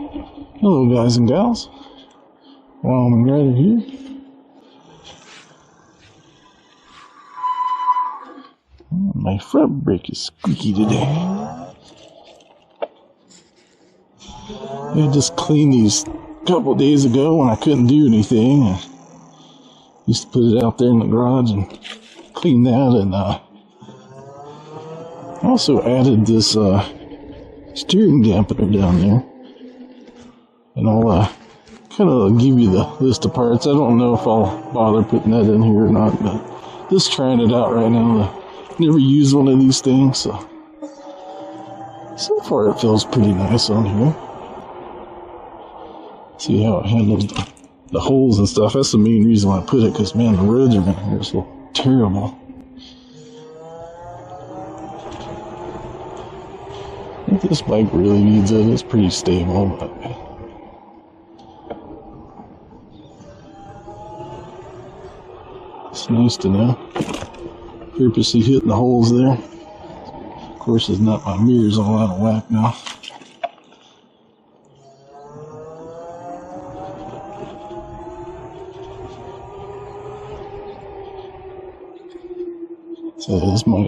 Hello guys and gals, Wyoming Rider here. My front brake is squeaky today. I just cleaned these a couple of days ago when I couldn't do anything. I used to put it out there in the garage and clean that, and I also added this steering dampener down there. And I'll kind of give you the list of parts. I don't know if I'll bother putting that in here or not, but just trying it out right now. I've never used one of these things, so far it feels pretty nice on here. See how it handles the holes and stuff. That's the main reason why I put it, because man, the roads around here are so terrible. I think this bike really needs it. It's pretty stable, but it's nice to know. Purposely hitting the holes there. Of course, it's not, my mirror's all out of whack now. So that's my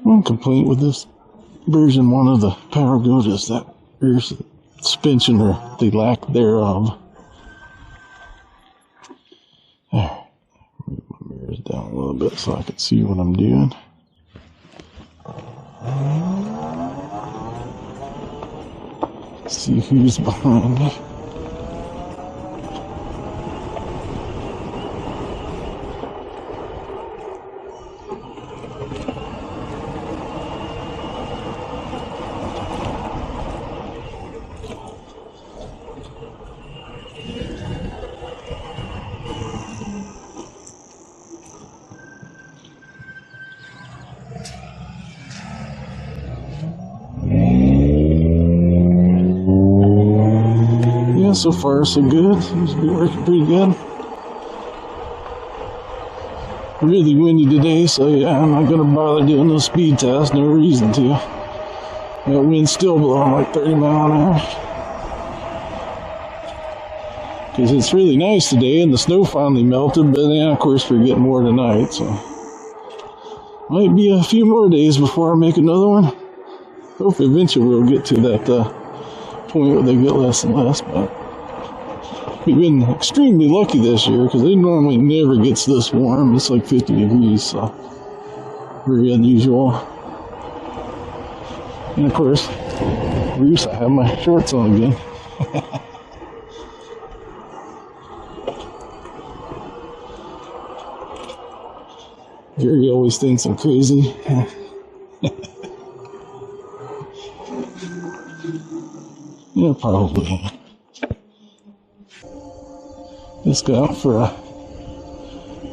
one complaint with this version 1 of the Power Goat is that rear suspension, or the lack thereof. There. Move my mirrors down a little bit so I can see what I'm doing. See who's behind me. So far so good. Seems to be working pretty good. Really windy today, so yeah, I'm not gonna bother doing no speed test. No reason to. That wind's still blowing like 30 miles an hour. Because it's really nice today, and the snow finally melted. But then, of course, we're getting more tonight, so might be a few more days before I make another one. Hope eventually we'll get to that point where they get less and less, but we've been extremely lucky this year because it normally never gets this warm. It's like 50 degrees, so very unusual. And of course, Bruce, I have my shorts on again. Gary always thinks I'm crazy. Yeah, probably. Just got out for a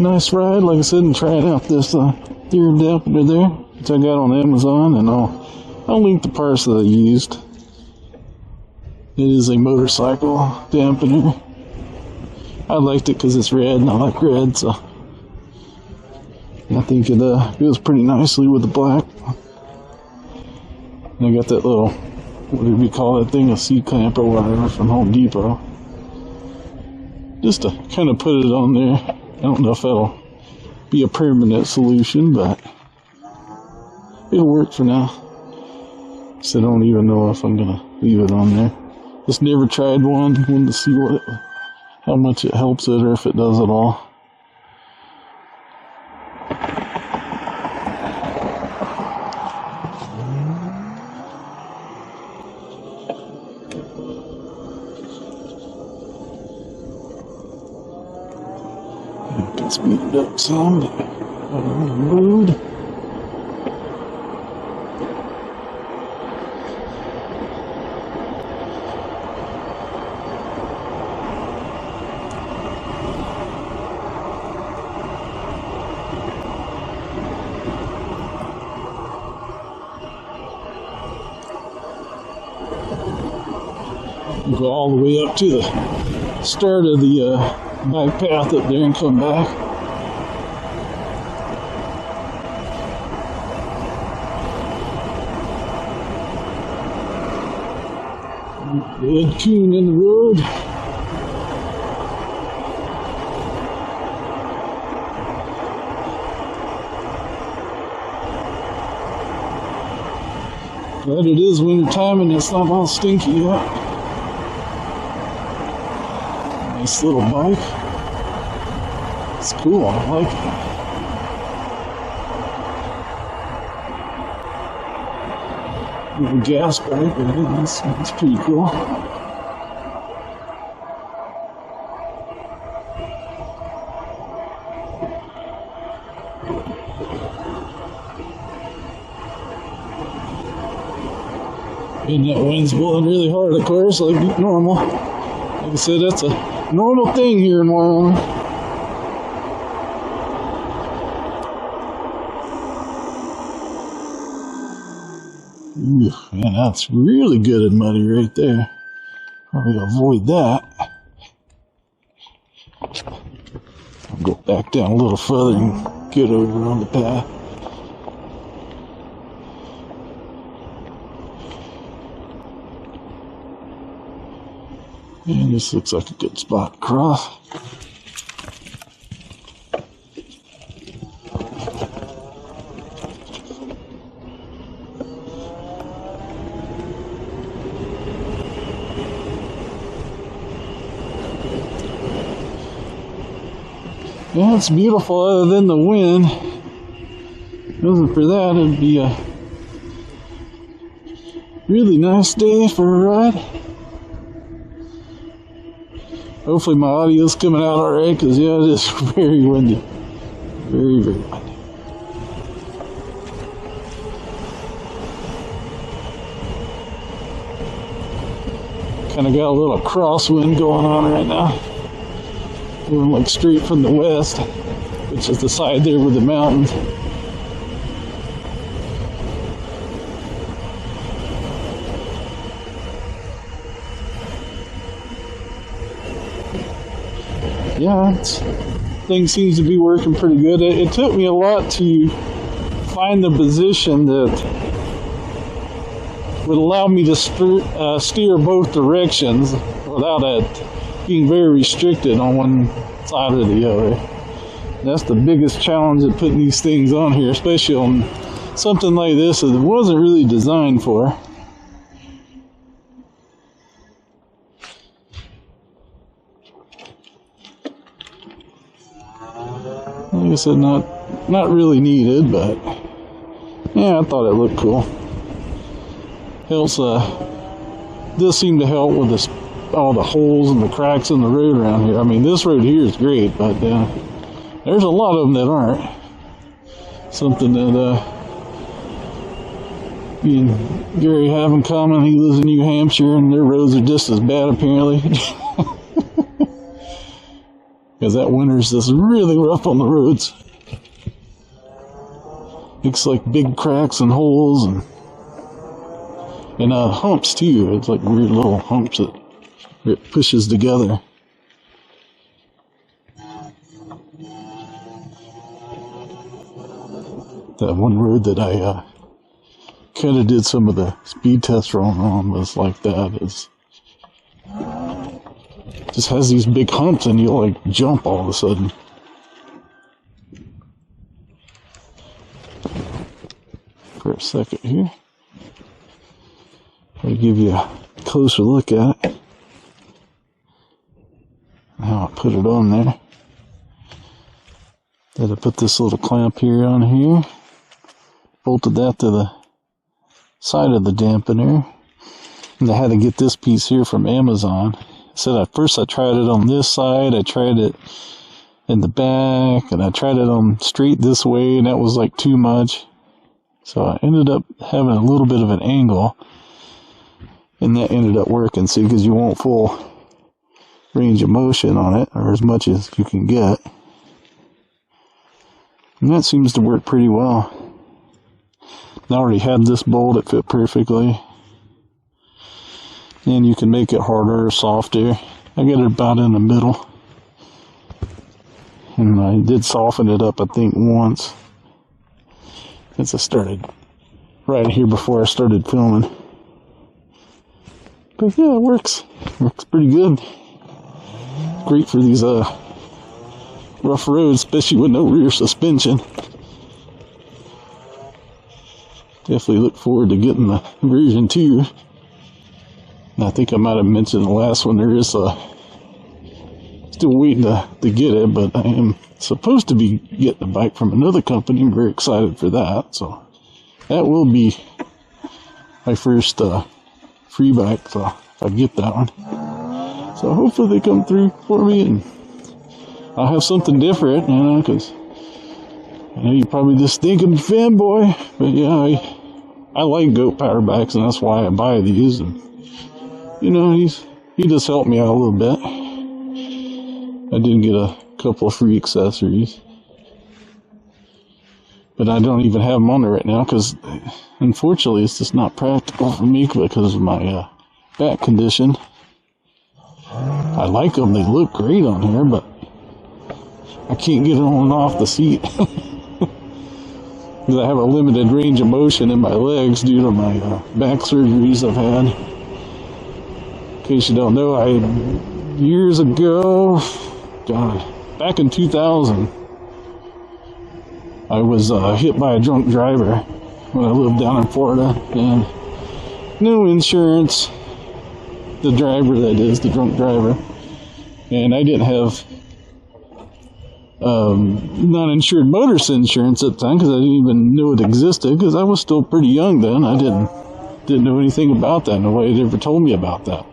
nice ride, like I said, and trying out this steering dampener there, which I got on Amazon, and I'll link the parts that I used. It is a motorcycle dampener. I liked it because it's red, and I like red, so I think it goes pretty nicely with the black. And I got that little, what do we call that thing, a C-clamp or whatever from Home Depot. Just to kind of put it on there. I don't know if that'll be a permanent solution, but it'll work for now. So I don't even know if I'm gonna leave it on there. Just never tried one. Wanted to see how much it helps it, or if it does at all. Speed it up some, but on the road. Go all the way up to the start of the bike path up there and come back. Red coon in the road. Glad it is winter time and it's not all stinky yet. Nice little bike. It's cool, I like it. Little gas bike, it's pretty cool. And that wind's blowing really hard, of course, like normal. Like I said, that's a normal thing here in Wyoming. Ooh, man, that's really good and muddy right there. Probably avoid that. I'll go back down a little further and get over on the path. And this looks like a good spot to cross. Yeah, it's beautiful other than the wind. If it wasn't for that, it'd be a really nice day for a ride. Hopefully my audio's coming out alright, because yeah, it is very windy. Very, very windy. Kind of got a little crosswind going on right now. Going like straight from the west, which is the side there with the mountains. Yeah, thing seems to be working pretty good. It took me a lot to find the position that would allow me to steer both directions without it being very restricted on one side or the other. That's the biggest challenge of putting these things on here, especially on something like this that it wasn't really designed for. Like I said, not really needed, but yeah, I thought it looked cool. Helps, does seem to help with this, all the holes and the cracks in the road around here. I mean, this road here is great, but there's a lot of them that aren't. Something that me and Gary have in common. He lives in New Hampshire, and their roads are just as bad, apparently. Because that winter's just really rough on the roads. Looks like big cracks and holes and humps too. It's like weird little humps that it pushes together. That one road that I kind of did some of the speed tests on was like that. It's just has these big humps and you'll like jump all of a sudden. For a second here, I'll give you a closer look at it. Now I put it on there. Then I put this little clamp here on here. Bolted that to the side of the dampener. And I had to get this piece here from Amazon. So at first I tried it on this side, I tried it in the back, and I tried it on straight this way, and that was like too much. So I ended up having a little bit of an angle, and that ended up working, see, because you want full range of motion on it, or as much as you can get. And that seems to work pretty well. I already had this bolt, it fit perfectly. And you can make it harder or softer. I got it about in the middle. And I did soften it up, I think, once. Since I started right here before I started filming. But yeah, it works. Works pretty good. Great for these rough roads, especially with no rear suspension. Definitely look forward to getting the version 2. And I think I might have mentioned the last one. There is still waiting to get it, but I am supposed to be getting a bike from another company. I'm very excited for that. So that will be my first free bike, so if I get that one. So hopefully they come through for me and I'll have something different, you know, because I know you probably just think I'm a fanboy, but yeah, I like goat power bikes, and that's why I buy these. And you know, he just helped me out a little bit. I did get a couple of free accessories, but I don't even have them on there right now because, unfortunately, it's just not practical for me because of my back condition. I like them; they look great on here, but I can't get on and off the seat. Because I have a limited range of motion in my legs due to my back surgeries I've had. In case you don't know, years ago, back in 2000, I was hit by a drunk driver when I lived down in Florida, and no insurance. The driver, that is, the drunk driver, and I didn't have non-insured motorist insurance at the time because I didn't even know it existed because I was still pretty young then. I didn't know anything about that. Nobody had ever told me about that.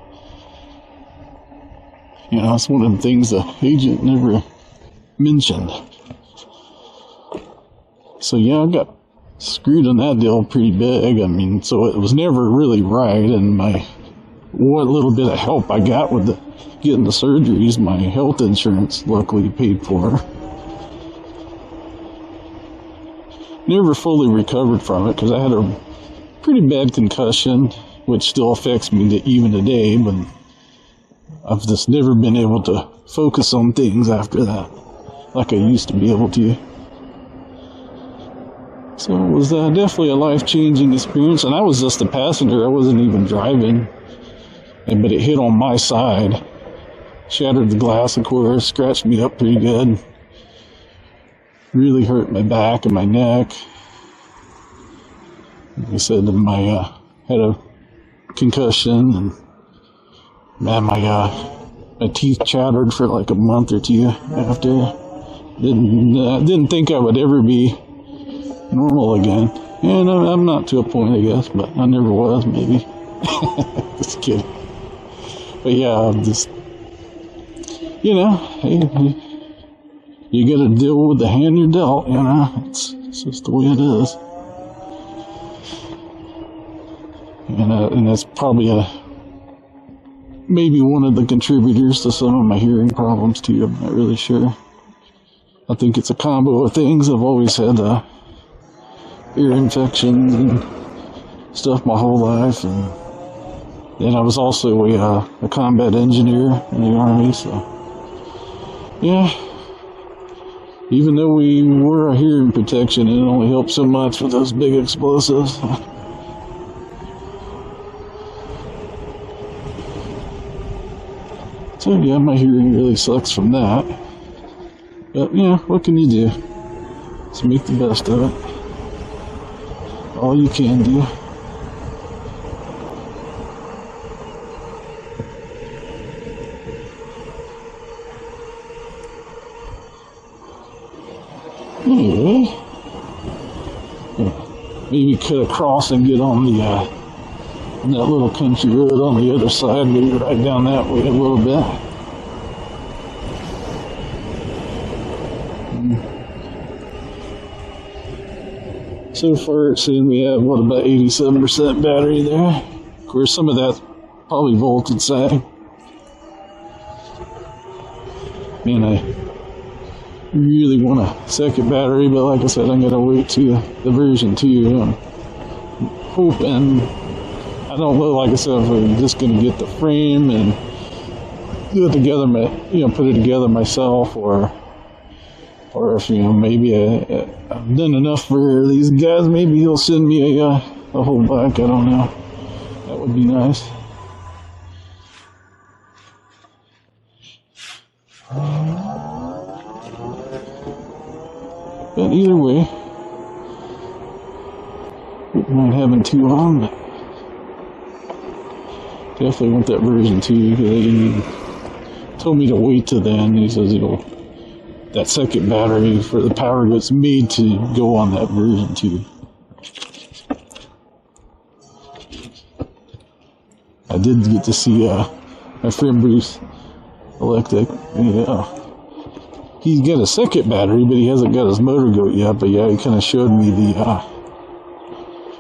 You know, it's one of the things the agent never mentioned. So yeah, I got screwed on that deal pretty big. I mean, so it was never really right, and what little bit of help I got with getting the surgeries, my health insurance luckily paid for. Never fully recovered from it because I had a pretty bad concussion, which still affects me even today, but I've just never been able to focus on things after that like I used to be able to. So it was definitely a life-changing experience, and I was just a passenger. I wasn't even driving, but it hit on my side, shattered the glass, of course, scratched me up pretty good. Really hurt my back and my neck. Like I said, I had a concussion, and man, my teeth chattered for like a month or two after. Didn't think I would ever be normal again. And I'm not to a point, I guess, but I never was, maybe. Just kidding. But yeah, I'm just, you know, you gotta deal with the hand you're dealt, you know. It's just the way it is. And that's probably maybe one of the contributors to some of my hearing problems too. I'm not really sure. I think it's a combo of things. I've always had ear infections and stuff my whole life, and then I was also a combat engineer in the Army, so yeah. Even though we were a hearing protection, it only helped so much with those big explosives. So yeah, my hearing really sucks from that. But yeah, what can you do? Just make the best of it. All you can do. Anyway, maybe cut across and get on that little country road on the other side, maybe right down that way a little bit. So far it's saying we have, about 87% battery there. Of course, some of that's probably voltage sag. Man, I really want a second battery, but like I said, I'm gonna wait to the version 2. I'm hoping, I don't know, like I said, if I'm just gonna get the frame and do it together, put it together myself, or if, maybe I've done enough for these guys, maybe he'll send me a whole bike. I don't know. That would be nice. But either way, wouldn't mind having 2 on, but definitely want that version 2 because they told me to wait till then. He says that second battery for the power was made to go on that version 2. I did get to see my friend Bruce Electric. Yeah, he's got a second battery, but he hasn't got his motor goat yet. But yeah, he kind of showed me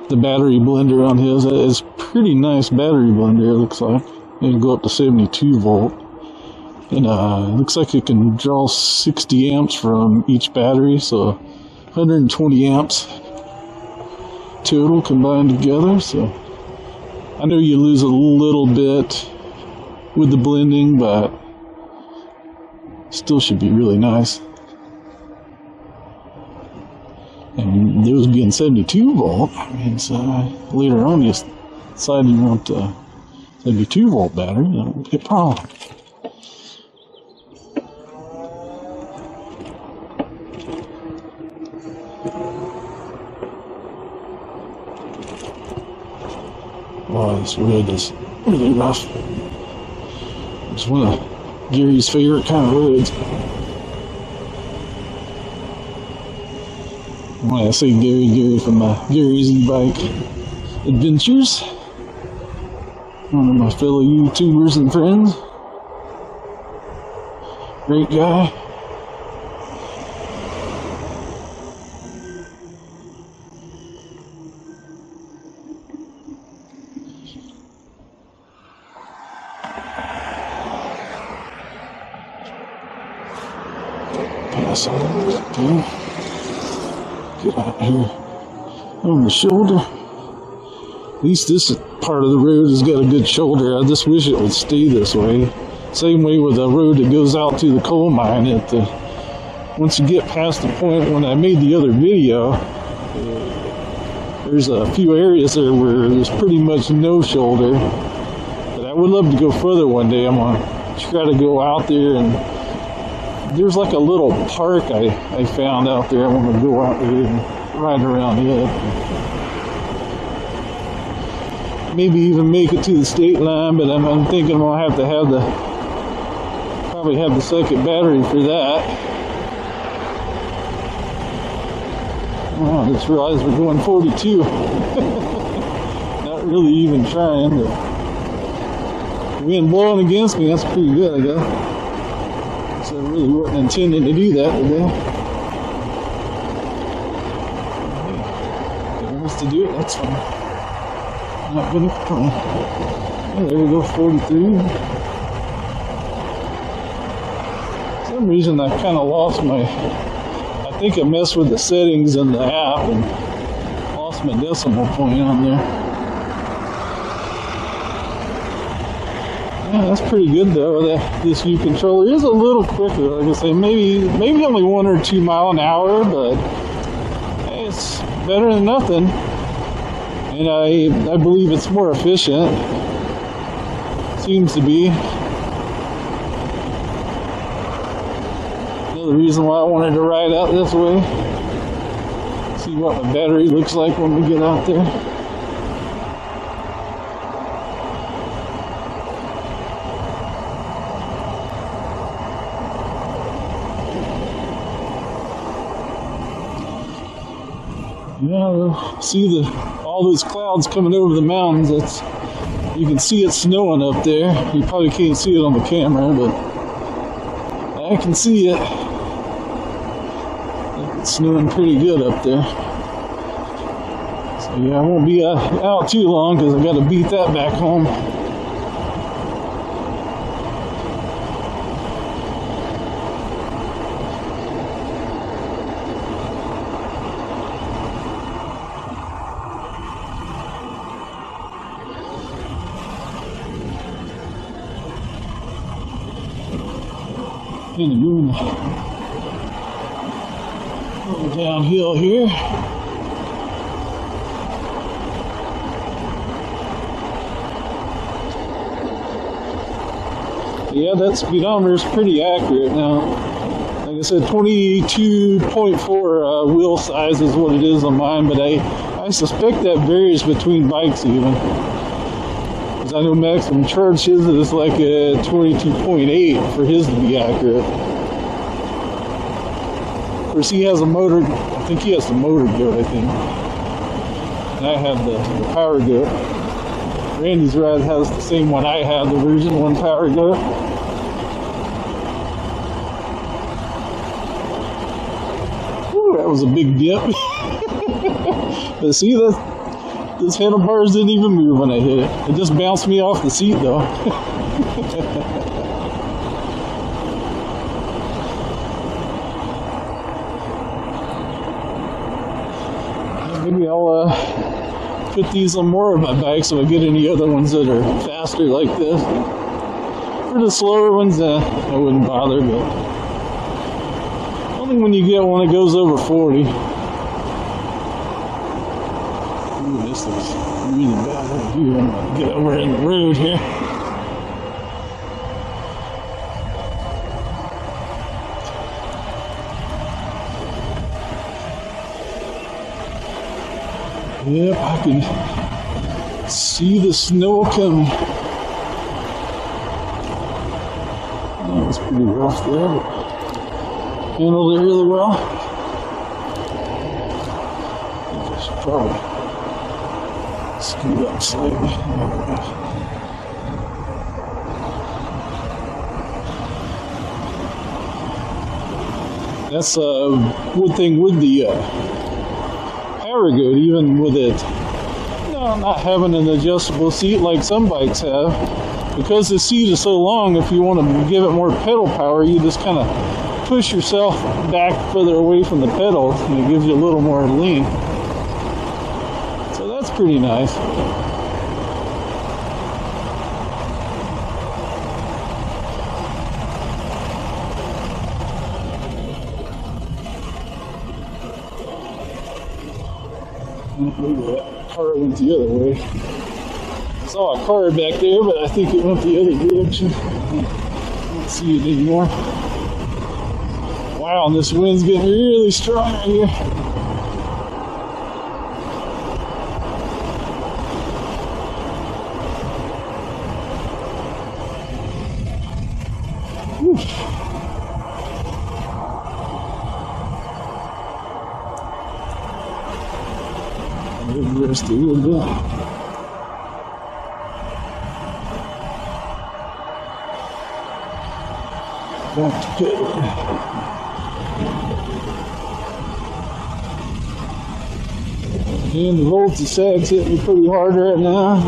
the battery blender on his. It's pretty nice battery blender, it looks like. It can go up to 72 volt. And it looks like it can draw 60 amps from each battery, so 120 amps total combined together. So I know you lose a little bit with the blending, but still should be really nice. And those being 72 volt, I mean, so later on you decide you want a 72 volt battery, that won't be a problem. Wow, this road is really rough. It's one of Gary's favorite kind of roads. When I say Gary from Gary's E-Bike Adventures, one of my fellow YouTubers and friends. Great guy. Pass on that thing. Get out here on the shoulder. At least this part of the road has got a good shoulder. I just wish it would stay this way. Same way with the road that goes out to the coal mine. Once you get past the point when I made the other video, there's a few areas there where there's pretty much no shoulder. But I would love to go further one day. I'm going to try to go out there, and there's like a little park I found out there. I want to go out there and ride around it. Maybe even make it to the state line, but I'm thinking I'll have to probably have the second battery for that. Oh, I just realized we're going 42. Not really even trying, but wind blowing against me, that's pretty good, I guess. So I really wasn't intending to do that today. If it wants to do it, that's fine. Not gonna complain. Oh, there we go, 43. For some reason I kind of lost I think I messed with the settings in the app and lost my decimal point on there. Yeah, that's pretty good though. This new controller is a little quicker. Like I say, maybe only 1 or 2 miles an hour, but hey, it's better than nothing. And I believe it's more efficient. Seems to be. Another reason why I wanted to ride out this way. See what my battery looks like when we get out there. Yeah, see all those clouds coming over the mountains. You can see it snowing up there. You probably can't see it on the camera, but I can see it. It's snowing pretty good up there. So yeah, I won't be out too long because I got to beat that back home. Going downhill here. Yeah, that speedometer is pretty accurate now. Like I said, 22.4 wheel size is what it is on mine, but I suspect that varies between bikes even. Because I know maximum charge his is like a 22.8 for his to be accurate. Of course, he has a motor, I think he has the motor goat, I think. And I have the power goat. Randy's ride has the same one I have, the version 1 power goat. That was a big dip. But see, this handlebars didn't even move when I hit it. It just bounced me off the seat though. Maybe I'll put these on more of my bikes if I get any other ones that are faster like this. For the slower ones, I wouldn't bother, but only when you get one that goes over 40. Ooh, this looks really bad right here. I'm gonna get over in the road here. Yep, I can see the snow coming. That was pretty rough there, but handled it really well. I should probably scoot up slightly. That's a good thing with the power goat, even with it not having an adjustable seat like some bikes have. Because the seat is so long, if you want to give it more pedal power, you just kind of push yourself back further away from the pedal, and it gives you a little more lean. So that's pretty nice. That car went the other way. I saw a car back there, but I think it went the other direction. I don't see it anymore. Wow, and this wind's getting really strong right here. Whew. Rest a little bit. Back to pit. And the volts and sags hitting me pretty hard right now.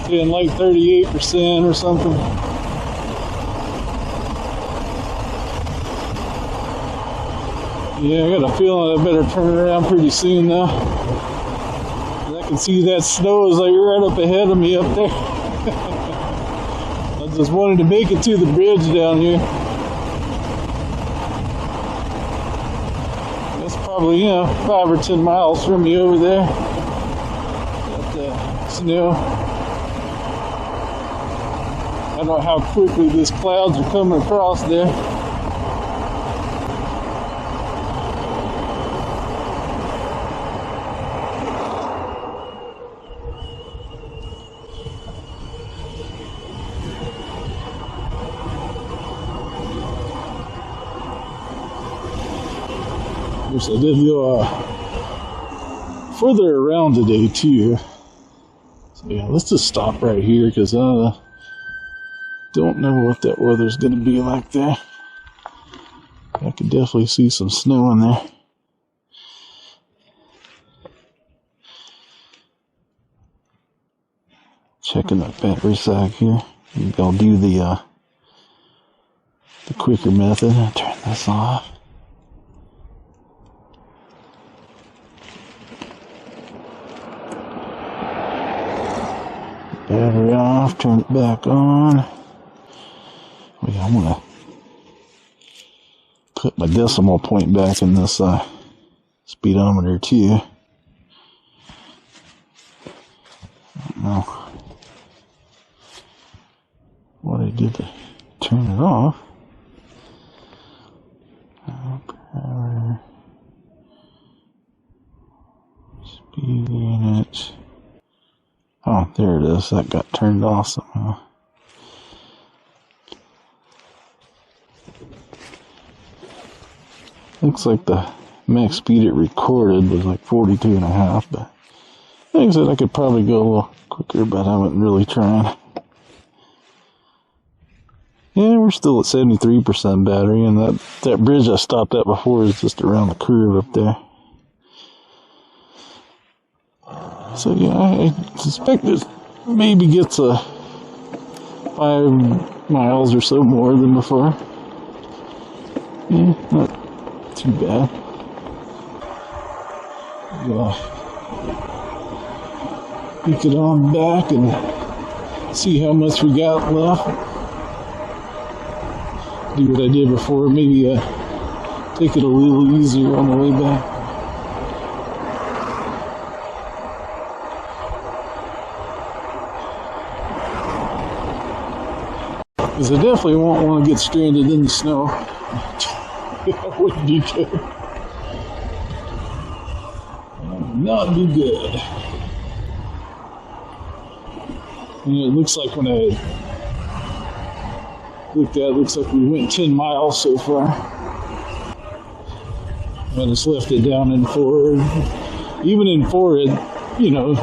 Getting like 38% or something. Yeah, I got a feeling I better turn around pretty soon now. I can see that snow is like right up ahead of me up there. I just wanted to make it to the bridge down here. That's probably, 5 or 10 miles from me over there. Got the snow. I don't know how quickly these clouds are coming across there. I did go further around today too. So yeah, let's just stop right here because I don't know what that weather's going to be like there. I could definitely see some snow in there. Checking that battery sag here. Maybe I'll do the quicker method. I'll turn this off. Battery off, turn it back on. Wait, I'm gonna put my decimal point back in this speedometer too. I don't know what I did did to turn it off. Power. Speed units. Oh, there it is. That got turned off somehow. Looks like the max speed it recorded was like 42.5, but like I said, I could probably go a little quicker, but I wasn't really trying. Yeah, we're still at 73% battery, and that bridge I stopped at before is just around the curve up there. So yeah, I suspect it maybe gets 5 miles or so more than before. Yeah, not too bad. Yeah. Pick it on back and see how much we got left. Do what I did before, maybe take it a little easier on the way back. Because I definitely won't want to get stranded in the snow. That wouldn't be good. That would not be good. And it looks like when I looked at it, looks like we went 10 miles so far. I just left it down in 4. Even in 4, it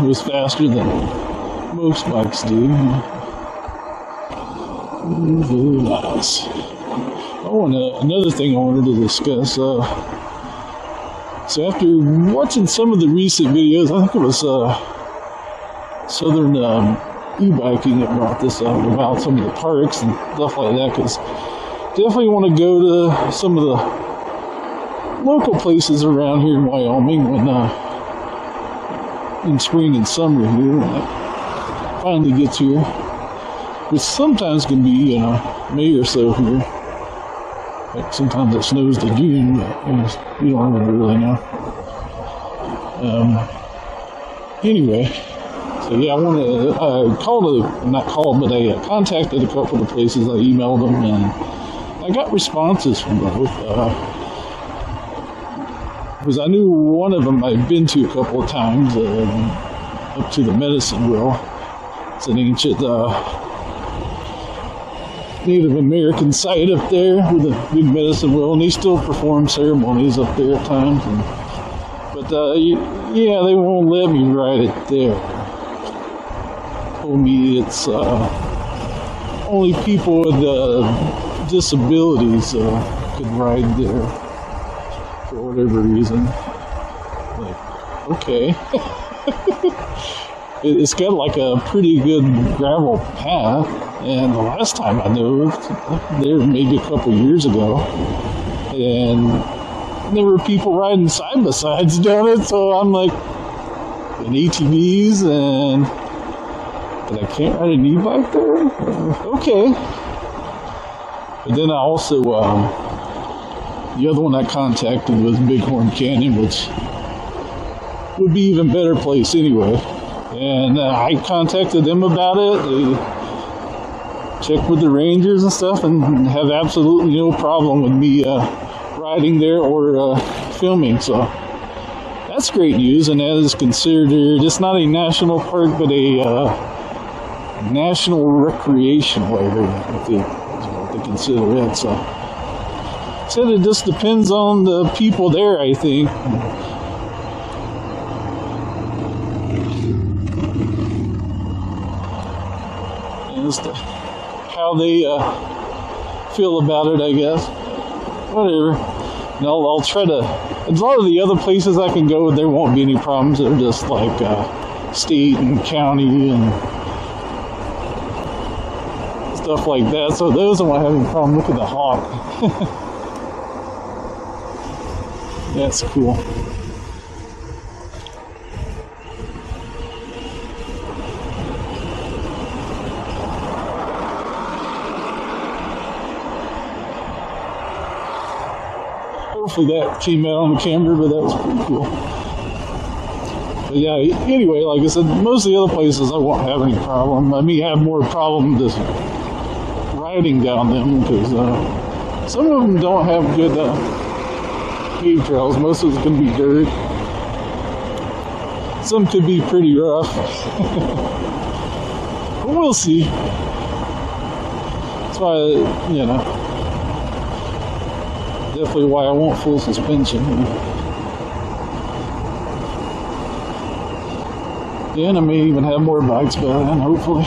was faster than most bikes do. Very nice. Oh, and another thing I wanted to discuss. So after watching some of the recent videos, I think it was Southern E-Biking that brought this up about some of the parks and stuff like that, because definitely want to go to some of the local places around here in Wyoming when in spring and summer here when it finally gets here, which sometimes can be May or so here. Like sometimes it snows to June, but you don't really know. Anyway, so yeah, I contacted a couple of places. I emailed them, and I got responses from both. Because I knew one of them I'd been to a couple of times, up to the Medicine Wheel. It's an ancient Native American site up there with a big medicine wheel, and they still perform ceremonies up there at times. But yeah, they won't let me ride it there. Told me it's only people with disabilities could ride there for whatever reason. Like, okay. It's got like a pretty good gravel path, and the last time I moved there, maybe a couple years ago, and there were people riding side by sides down it, so I'm like, in ATVs, but I can't ride an e-bike there? Okay. But then I also, the other one I contacted was Bighorn Canyon, which would be even better place anyway. And I contacted them about it. They checked with the rangers and stuff and have absolutely no problem with me riding there or filming. So that's great news, and that is considered, it's not a national park, but a national recreational area, I think is what they consider it. So it just depends on the people there, I think. How they feel about it, I guess. Whatever. And I'll try to. A lot of the other places I can go, there won't be any problems. They're just like state and county and stuff like that. So those I won't have any problem. Look at the hawk. That's cool. Hopefully that came out on the camera, but that was pretty cool. But yeah, anyway, like I said, most of the other places I won't have any problem. I may have more problem just riding down them because some of them don't have good paved trails. Most of it's going to be dirt. Some could be pretty rough. But we'll see. That's why, you know, definitely why I want full suspension. And I may even have more bikes by then, hopefully.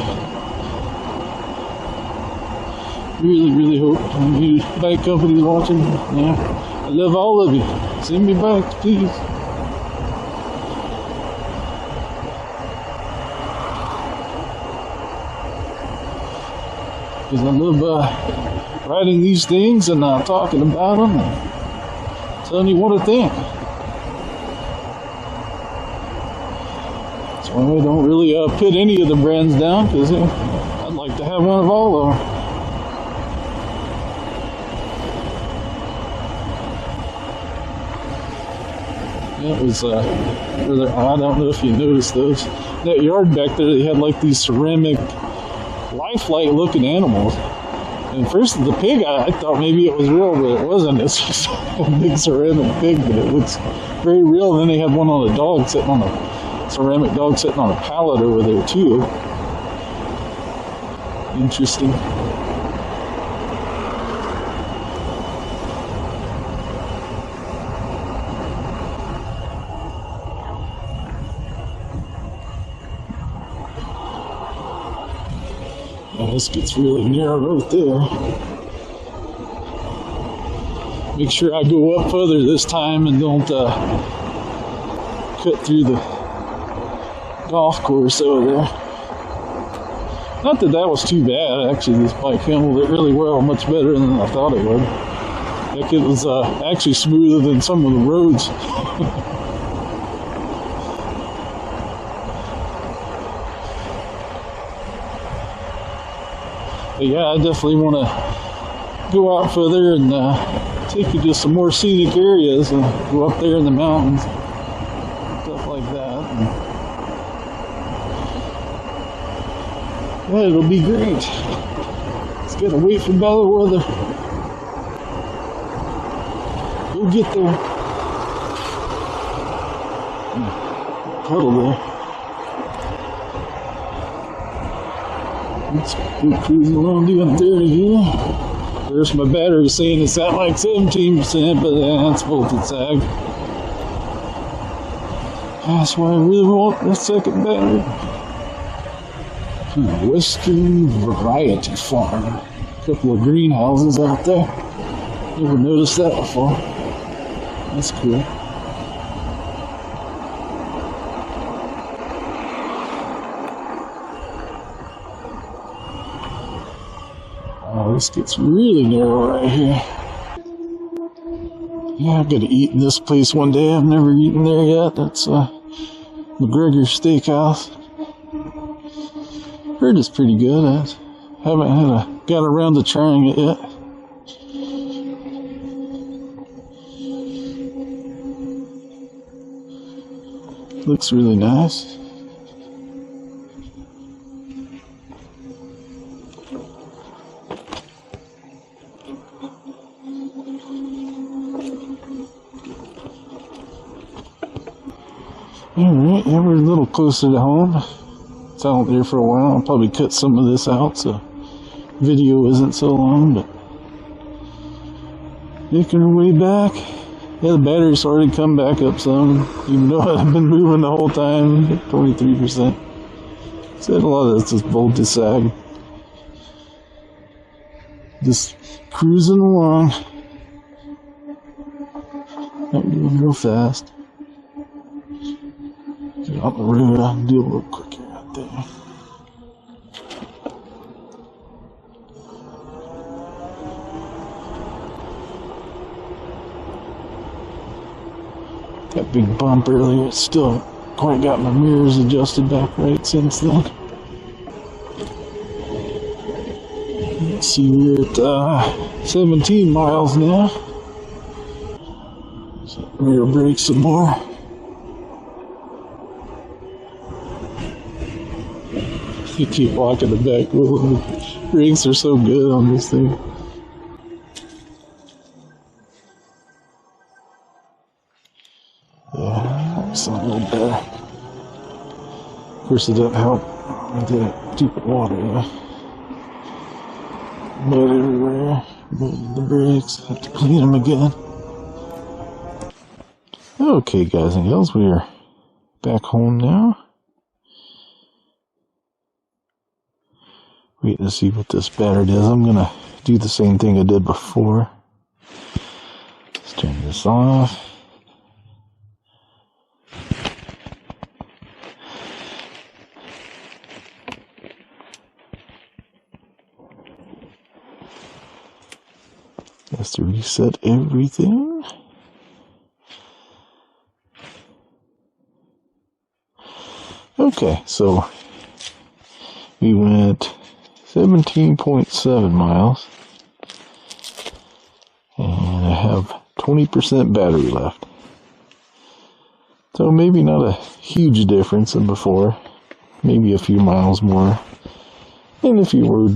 Really hope you bike companies watching. Yeah, I love all of you. Send me bikes, please. Because I love riding these things and talking about them and telling you what I think. That's why I don't really put any of the brands down, because I'd like to have one of all of them. That was rather odd. I don't know if you noticed those. That yard back there, they had like these ceramic, lifelike looking animals. And first, the pig, I thought maybe it was real, but it wasn't. It's just a big ceramic pig, but it looks very real. And then they had one on a dog sitting on a ceramic dog sitting on a pallet over there too. Interesting. This gets really narrow right there. Make sure I go up further this time and don't cut through the golf course over there. Not that that was too bad, actually. This bike handled it really well, much better than I thought it would. Heck, it was actually smoother than some of the roads. But yeah, I definitely want to go out further and take you to some more scenic areas and go up there in the mountains, stuff like that. And yeah, it'll be great. Just gotta wait for better weather. We'll get there. Puddle there. Let's go cruising along down there again. There's my battery saying it's at like 17%, but that's voltage sag. That's why I really want that second battery. Western Variety Farm. A couple of greenhouses out there. Never noticed that before. That's cool. Oh, this gets really narrow right here. Yeah, I gotta eat in this place one day. I've never eaten there yet. That's McGregor Steakhouse. Heard it's pretty good. I haven't got around to trying it yet. Looks really nice. Alright, yeah, we're a little closer to home. It's out there for a while. I'll probably cut some of this out so video isn't so long, but making our way back. Yeah, the battery's already come back up some, even though I've been moving the whole time, 23%. Said a lot of this is voltage sag. Just cruising along. Not doing real fast. Get out the road, I can do a little quicker out there. That big bump earlier, it's still quite got my mirrors adjusted back right since then. Let's see, we're at 17 miles now. So rear brake some more. You keep walking the back. The brakes are so good on this thing. Yeah, it's a little better. Of course, it doesn't help. I didn't keep it water, mud everywhere. But the brakes, have to clean them again. Okay, guys and girls, we are back home now. Waiting to see what this battery does. I'm gonna do the same thing I did before. Let's turn this off. Has to reset everything. Okay, so we went 17.7 miles, and I have 20% battery left. So maybe not a huge difference than before, maybe a few miles more. And if you were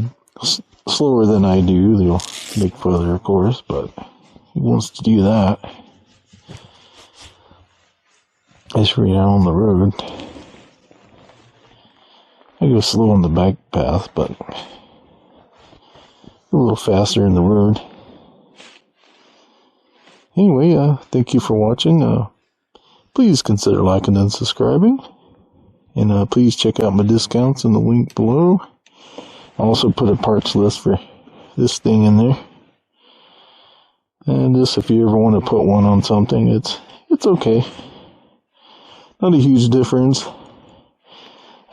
slower than I do, you'll make further, of course, but he wants to do that. Just right out on the road. I go slow on the bike path, but a little faster in the road. Anyway, thank you for watching. Please consider liking and subscribing. And please check out my discounts in the link below. I also put a parts list for this thing in there. And just if you ever want to put one on something, it's okay. Not a huge difference.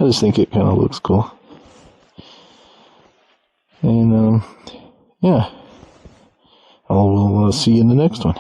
I just think it kind of looks cool. And, yeah. I'll see you in the next one.